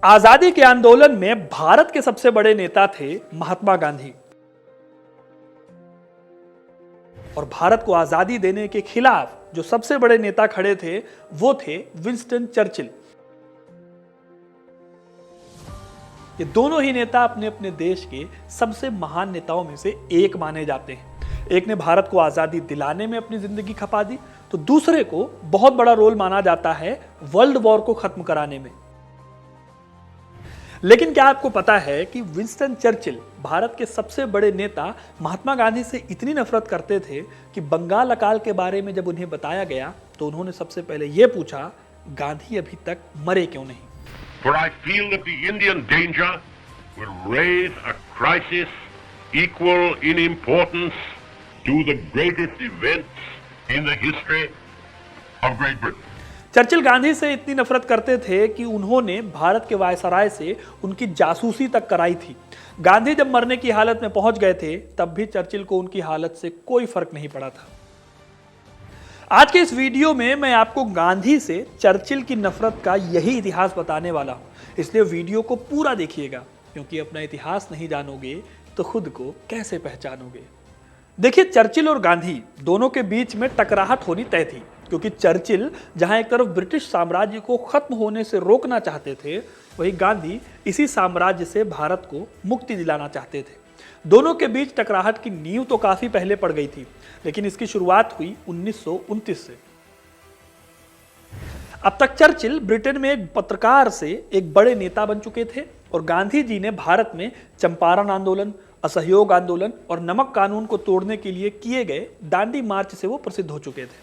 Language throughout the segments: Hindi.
आजादी के आंदोलन में भारत के सबसे बड़े नेता थे महात्मा गांधी और भारत को आजादी देने के खिलाफ जो सबसे बड़े नेता खड़े थे वो थे विंस्टन चर्चिल। ये दोनों ही नेता अपने अपने देश के सबसे महान नेताओं में से एक माने जाते हैं। एक ने भारत को आजादी दिलाने में अपनी जिंदगी खपा दी, तो दूसरे को बहुत बड़ा रोल माना जाता है वर्ल्ड वॉर को खत्म कराने में। लेकिन क्या आपको पता है कि विंस्टन चर्चिल भारत के सबसे बड़े नेता महात्मा गांधी से इतनी नफरत करते थे कि बंगाल अकाल के बारे में जब उन्हें बताया गया तो उन्होंने सबसे पहले यह पूछा, गांधी अभी तक मरे क्यों नहीं? For I feel that the Indian danger will raise a crisis equal in importance to the greatest events in the history of Great Britain. Churchill Gandhi से इतनी नफरत करते थे कि उन्होंने भारत के वायसराय से उनकी जासूसी तक कराई थी। गांधी जब मरने की हालत में पहुंच गए थे तब भी चर्चिल को उनकी हालत से कोई फर्क नहीं पड़ा था। आज के इस वीडियो में मैं आपको गांधी से चर्चिल की नफरत का यही इतिहास बताने वाला हूं, इसलिए वीडियो को पूरा देखिएगा, क्योंकि अपना इतिहास नहीं जानोगे तो खुद को कैसे पहचानोगे। देखिए, चर्चिल और गांधी दोनों के बीच में टकराहट होनी तय थी, क्योंकि चर्चिल जहां एक तरफ ब्रिटिश साम्राज्य को खत्म होने से रोकना चाहते थे, वहीं गांधी इसी साम्राज्य से भारत को मुक्ति दिलाना चाहते थे। दोनों के बीच टकराहट की नींव तो काफी पहले पड़ गई थी, लेकिन इसकी शुरुआत हुई 1929 से। अब तक चर्चिल ब्रिटेन में एक पत्रकार से एक बड़े नेता बन चुके थे और गांधी जी ने भारत में चंपारण आंदोलन, असहयोग आंदोलन और नमक कानून को तोड़ने के लिए किए गए दांडी मार्च से वो प्रसिद्ध हो चुके थे।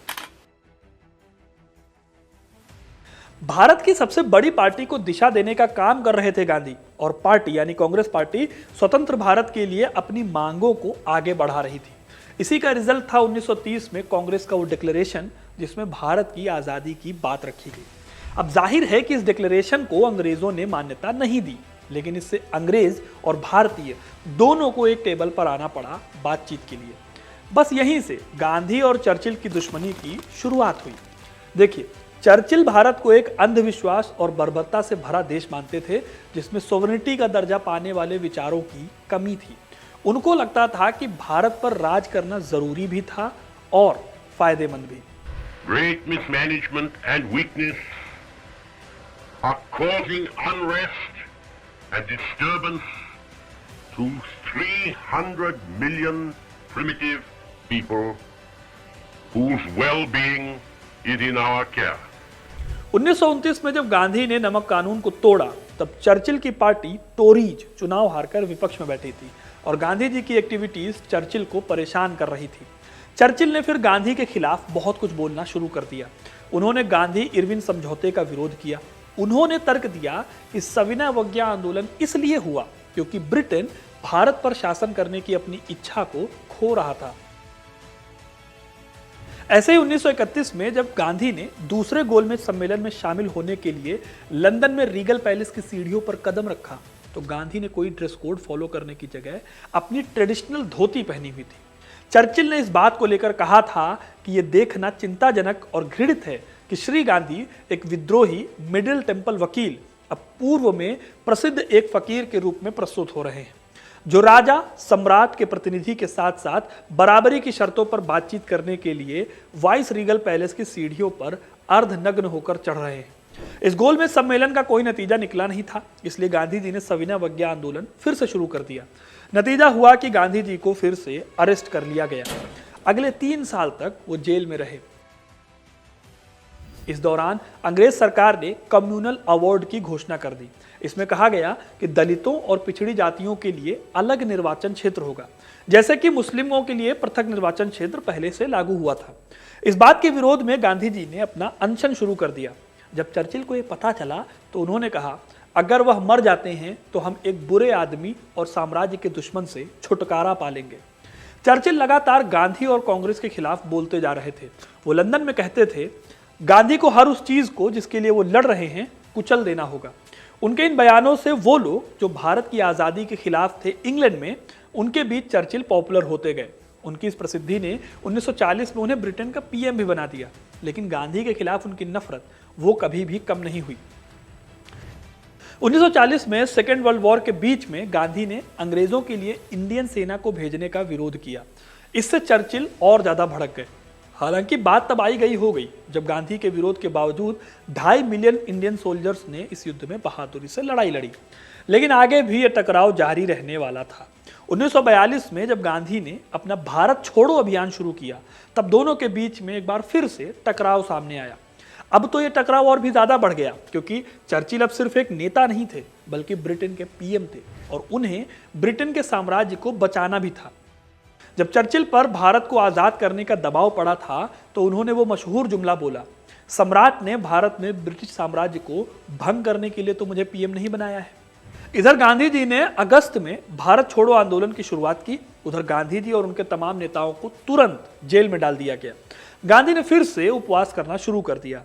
भारत की सबसे बड़ी पार्टी को दिशा देने का काम कर रहे थे गांधी, और पार्टी यानी कांग्रेस पार्टी स्वतंत्र भारत के लिए अपनी मांगों को आगे बढ़ा रही थी। इसी का रिजल्ट था 1930 में कांग्रेस का वो डिक्लेरेशन जिसमें भारत की आजादी की बात रखी गई। अब जाहिर है कि इस डिक्लेरेशन को अंग्रेजों ने मान्यता नहीं दी, लेकिन इससे अंग्रेज और भारतीय दोनों को एक टेबल पर आना पड़ा बातचीत के लिए। बस यहीं से गांधी और चर्चिल की दुश्मनी की शुरुआत हुई। देखिए, चर्चिल भारत को एक अंधविश्वास और बर्बरता से भरा देश मानते थे, जिसमें सोवरेनिटी का दर्जा पाने वाले विचारों की कमी थी। उनको लगता था कि भारत पर राज करना जरूरी भी था और फायदेमंद भी। Great mismanagement and weakness are causing unrest and disturbance to 300 million primitive people whose well-being is in our care. 1929 में जब गांधी ने नमक कानून को तोड़ा, तब चर्चिल की पार्टी टोरीज चुनाव हारकर विपक्ष में बैठी थी और गांधी जी की एक्टिविटीज चर्चिल को परेशान कर रही थी। चर्चिल ने फिर गांधी के खिलाफ बहुत कुछ बोलना शुरू कर दिया। उन्होंने गांधी इरविन समझौते का विरोध किया। उन्होंने तर्क दिया कि सविनय अवज्ञा आंदोलन इसलिए हुआ क्योंकि ब्रिटेन भारत पर शासन करने की अपनी इच्छा को खो रहा था। ऐसे ही 1931 में जब गांधी ने दूसरे गोलमेज सम्मेलन में शामिल होने के लिए लंदन में रीगल पैलेस की सीढ़ियों पर कदम रखा, तो गांधी ने कोई ड्रेस कोड फॉलो करने की जगह अपनी ट्रेडिशनल धोती पहनी हुई थी। चर्चिल ने इस बात को लेकर कहा था कि यह देखना चिंताजनक और घृणित है कि श्री गांधी एक विद्रोही मिडिल टेम्पल वकील अब पूर्व में प्रसिद्ध एक फकीर के रूप में प्रस्तुत हो रहे हैं, जो राजा सम्राट के प्रतिनिधि के साथ साथ बराबरी की शर्तों पर बातचीत करने के लिए वाइस रीगल पैलेस की सीढ़ियों पर अर्धनग्न होकर चढ़ रहे हैं। इस गोलमेज सम्मेलन का कोई नतीजा निकला नहीं था, इसलिए गांधी जी ने सविनय अवज्ञा आंदोलन फिर से शुरू कर दिया। नतीजा हुआ कि गांधी जी को फिर से अरेस्ट कर लिया गया। अगले 3 साल तक वो जेल में रहे। इस दौरान अंग्रेज सरकार ने कम्युनल अवार्ड की घोषणा कर दी। इसमें कहा गया कि दलितों और पिछड़ी जातियों के लिए अलग निर्वाचन क्षेत्र होगा, जैसे कि मुस्लिमों के लिए पृथक निर्वाचन क्षेत्र पहले से लागू हुआ था। इस बात के विरोध में गांधी जी ने अपना अनशन शुरू कर दिया। जब चर्चिल को यह पता चला तो उन्होंने कहा, अगर वह मर जाते हैं तो हम एक बुरे आदमी और साम्राज्य के दुश्मन से छुटकारा पा लेंगे। चर्चिल लगातार गांधी और कांग्रेस के खिलाफ बोलते जा रहे थे। वो लंदन में कहते थे, गांधी को हर उस चीज को जिसके लिए वो लड़ रहे हैं कुचल देना होगा। उनके इन बयानों से वो लोग जो भारत की आजादी के खिलाफ थे इंग्लैंड में, उनके बीच चर्चिल पॉपुलर होते गए। उनकी इस प्रसिद्धि ने 1940 में उन्हें ब्रिटेन का पीएम भी बना दिया, लेकिन गांधी के खिलाफ उनकी नफरत वो कभी भी कम नहीं हुई। 1940 में सेकेंड वर्ल्ड वॉर के बीच में गांधी ने अंग्रेजों के लिए इंडियन सेना को भेजने का विरोध किया। इससे चर्चिल और ज्यादा भड़क गए। हालांकि बात तब आई गई हो गई जब गांधी के विरोध के बावजूद 2.5 मिलियन इंडियन सोल्जर्स ने इस युद्ध में बहादुरी से लड़ाई लड़ी, लेकिन आगे भी यह टकराव जारी रहने वाला था। 1942 में जब गांधी ने अपना भारत छोड़ो अभियान शुरू किया, तब दोनों के बीच में एक बार फिर से टकराव सामने आया। अब तो यह टकराव और भी ज्यादा बढ़ गया, क्योंकि चर्चिल अब सिर्फ एक नेता नहीं थे, बल्कि ब्रिटेन के पीएम थे और उन्हें ब्रिटेन के साम्राज्य को बचाना भी था। जब चर्चिल पर भारत को आजाद करने का दबाव पड़ा था, तो उन्होंने वो मशहूर जुमला बोला, सम्राट ने भारत में ब्रिटिश साम्राज्य को भंग करने के लिए तो मुझे पीएम नहीं बनाया है। इधर गांधी जी ने अगस्त में भारत छोड़ो आंदोलन की शुरुआत की। उधर गांधी जी और उनके तमाम नेताओं को तुरंत जेल में डाल दिया गया। गांधी ने फिर से उपवास करना शुरू कर दिया।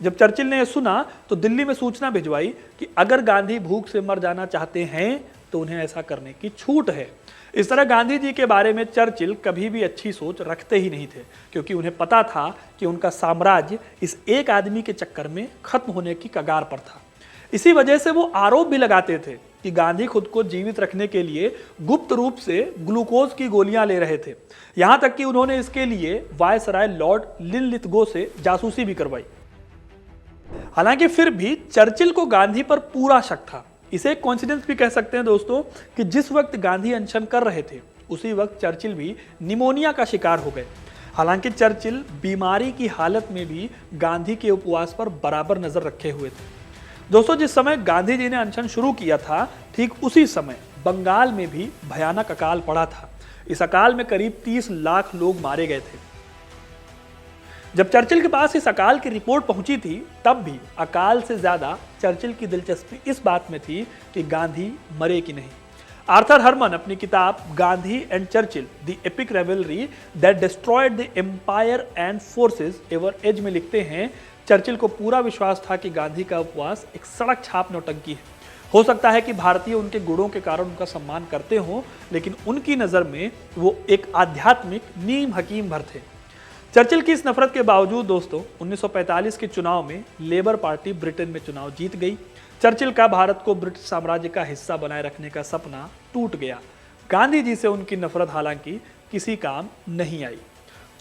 जब चर्चिल ने यह सुना तो दिल्ली में सूचना भिजवाई कि अगर गांधी भूख से मर जाना चाहते हैं तो उन्हें ऐसा करने की छूट है। इस तरह गांधी जी के बारे में चर्चिल कभी भी अच्छी सोच रखते ही नहीं थे, क्योंकि उन्हें पता था कि उनका साम्राज्य इस एक आदमी के चक्कर में खत्म होने की कगार पर था। इसी वजह से वो आरोप भी लगाते थे कि गांधी खुद को जीवित रखने के लिए गुप्त रूप से ग्लूकोज की गोलियां ले रहे थे। यहां तक कि उन्होंने इसके लिए वायसराय लॉर्ड लिनलिथगो से जासूसी भी करवाई। हालांकि फिर भी चर्चिल को गांधी पर पूरा शक था। इसे एक कोइंसिडेंस भी कह सकते हैं दोस्तों कि जिस वक्त गांधी अनशन कर रहे थे, उसी वक्त चर्चिल भी निमोनिया का शिकार हो गए। हालांकि चर्चिल बीमारी की हालत में भी गांधी के उपवास पर बराबर नजर रखे हुए थे। दोस्तों, जिस समय गांधी जी ने अनशन शुरू किया था, ठीक उसी समय बंगाल में भी भयानक अकाल पड़ा था। इस अकाल में करीब 30 लाख लोग मारे गए थे। जब चर्चिल के पास इस अकाल की रिपोर्ट पहुंची थी, तब भी अकाल से ज्यादा चर्चिल की दिलचस्पी इस बात में थी कि गांधी मरे कि नहीं। आर्थर हरमन अपनी किताब Gandhi and Churchill the epic rivalry that destroyed the empire and forged our age में लिखते हैं, चर्चिल को पूरा विश्वास था कि गांधी का उपवास एक सड़क छाप नौटंकी है। हो सकता है कि भारतीय उनके गुणों के कारण उनका सम्मान करते हों, लेकिन उनकी नज़र में वो एक आध्यात्मिक नीम हकीम भर थे। चर्चिल की इस नफरत के बावजूद दोस्तों 1945 के चुनाव में लेबर पार्टी ब्रिटेन में चुनाव जीत गई। चर्चिल का भारत को ब्रिटिश साम्राज्य का हिस्सा बनाए रखने का सपना टूट गया। गांधी जी से उनकी नफरत हालांकि किसी काम नहीं आई।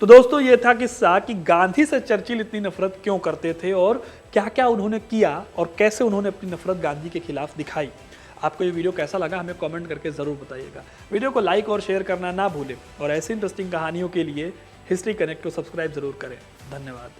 तो दोस्तों, ये था किस्सा कि गांधी से चर्चिल इतनी नफरत क्यों करते थे और क्या क्या उन्होंने किया और कैसे उन्होंने अपनी नफरत गांधी के खिलाफ दिखाई। आपको ये वीडियो कैसा लगा हमें कमेंट करके ज़रूर बताइएगा। वीडियो को लाइक और शेयर करना ना भूलें और ऐसी इंटरेस्टिंग कहानियों के लिए हिस्ट्री कनेक्ट को सब्सक्राइब जरूर करें। धन्यवाद।